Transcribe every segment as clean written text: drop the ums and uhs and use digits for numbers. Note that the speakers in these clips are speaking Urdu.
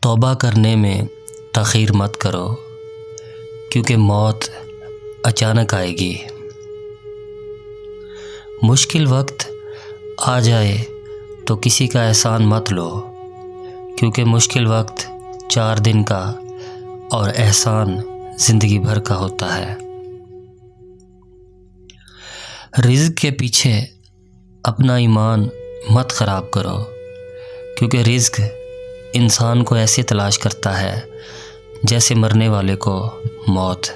توبہ کرنے میں تاخیر مت کرو، کیونکہ موت اچانک آئے گی۔ مشکل وقت آ جائے تو کسی کا احسان مت لو، کیونکہ مشکل وقت 4 دن کا اور احسان زندگی بھر کا ہوتا ہے۔ رزق کے پیچھے اپنا ایمان مت خراب کرو، کیونکہ رزق انسان کو ایسے تلاش کرتا ہے جیسے مرنے والے کو موت۔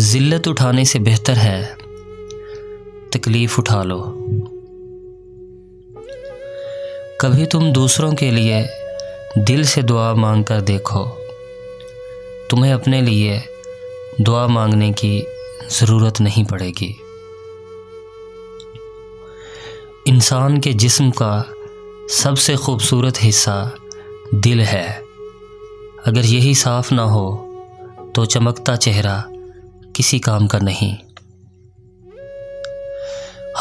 ذلت اٹھانے سے بہتر ہے تکلیف اٹھا لو۔ کبھی تم دوسروں کے لیے دل سے دعا مانگ کر دیکھو، تمہیں اپنے لیے دعا مانگنے کی ضرورت نہیں پڑے گی۔ انسان کے جسم کا سب سے خوبصورت حصہ دل ہے، اگر یہی صاف نہ ہو تو چمکتا چہرہ کسی کام کا نہیں۔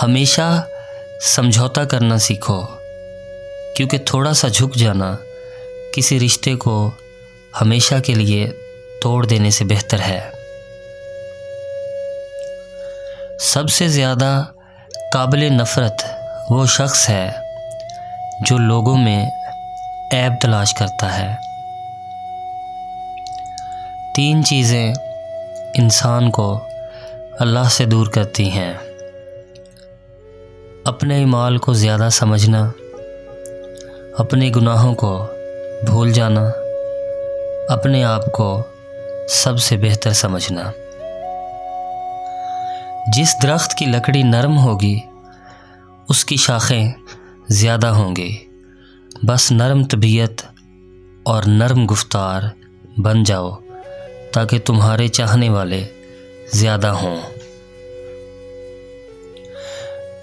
ہمیشہ سمجھوتا کرنا سیکھو، کیونکہ تھوڑا سا جھک جانا کسی رشتے کو ہمیشہ کے لیے توڑ دینے سے بہتر ہے۔ سب سے زیادہ قابل نفرت وہ شخص ہے جو لوگوں میں عیب تلاش کرتا ہے۔ 3 چیزیں انسان کو اللہ سے دور کرتی ہیں: اپنے اعمال کو زیادہ سمجھنا، اپنے گناہوں کو بھول جانا، اپنے آپ کو سب سے بہتر سمجھنا۔ جس درخت کی لکڑی نرم ہوگی اس کی شاخیں زیادہ ہوں گی، بس نرم طبیعت اور نرم گفتار بن جاؤ تاکہ تمہارے چاہنے والے زیادہ ہوں۔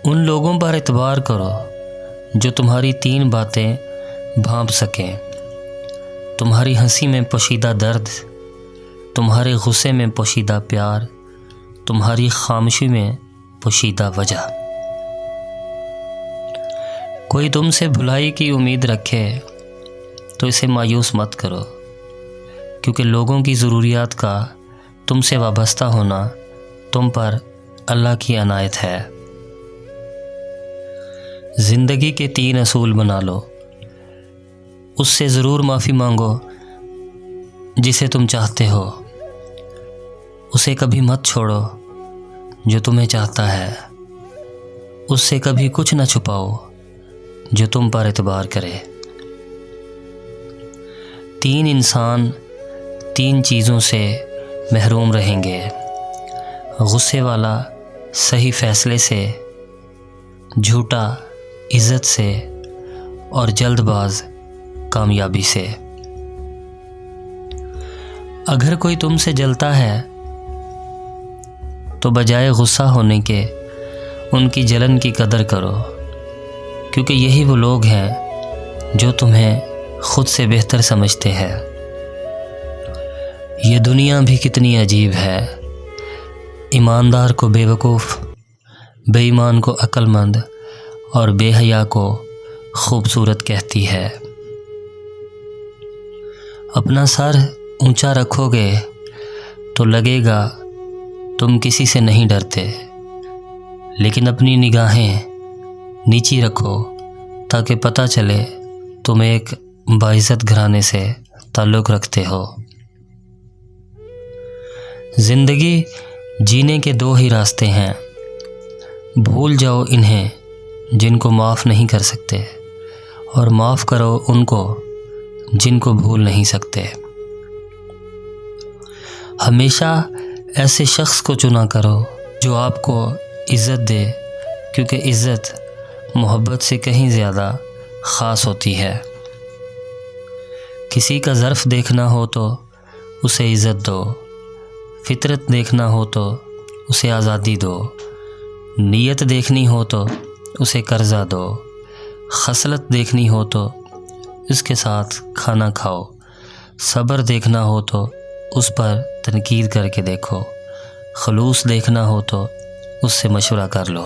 ان لوگوں پر اعتبار کرو جو تمہاری 3 باتیں بھانپ سکیں: تمہاری ہنسی میں پوشیدہ درد، تمہارے غصے میں پوشیدہ پیار، تمہاری خاموشی میں پوشیدہ وجہ۔ کوئی تم سے بھلائی کی امید رکھے تو اسے مایوس مت کرو، کیونکہ لوگوں کی ضروریات کا تم سے وابستہ ہونا تم پر اللہ کی عنایت ہے۔ زندگی کے 3 اصول بنا لو، اس سے ضرور معافی مانگو جسے تم چاہتے ہو، اسے کبھی مت چھوڑو جو تمہیں چاہتا ہے، اس سے کبھی کچھ نہ چھپاؤ جو تم پر اعتبار کرے۔ 3 انسان 3 چیزوں سے محروم رہیں گے: غصے والا صحیح فیصلے سے، جھوٹا عزت سے، اور جلد باز کامیابی سے۔ اگر کوئی تم سے جلتا ہے تو بجائے غصہ ہونے کے ان کی جلن کی قدر کرو، کیونکہ یہی وہ لوگ ہیں جو تمہیں خود سے بہتر سمجھتے ہیں۔ یہ دنیا بھی کتنی عجیب ہے، ایماندار کو بے وقوف، بے ایمان کو عقل مند اور بے حیا کو خوبصورت کہتی ہے۔ اپنا سر اونچا رکھو گے تو لگے گا تم کسی سے نہیں ڈرتے، لیکن اپنی نگاہیں نیچی رکھو تاکہ پتہ چلے تم ایک باعزت گھرانے سے تعلق رکھتے ہو۔ زندگی جینے کے 2 ہی راستے ہیں: بھول جاؤ انہیں جن کو معاف نہیں کر سکتے، اور معاف کرو ان کو جن کو بھول نہیں سکتے۔ ہمیشہ ایسے شخص کو چنا کرو جو آپ کو عزت دے، کیونکہ عزت محبت سے کہیں زیادہ خاص ہوتی ہے۔ کسی کا ظرف دیکھنا ہو تو اسے عزت دو، فطرت دیکھنا ہو تو اسے آزادی دو، نیت دیکھنی ہو تو اسے قرضہ دو، خصلت دیکھنی ہو تو اس کے ساتھ کھانا کھاؤ، صبر دیکھنا ہو تو اس پر تنقید کر کے دیکھو، خلوص دیکھنا ہو تو اس سے مشورہ کر لو۔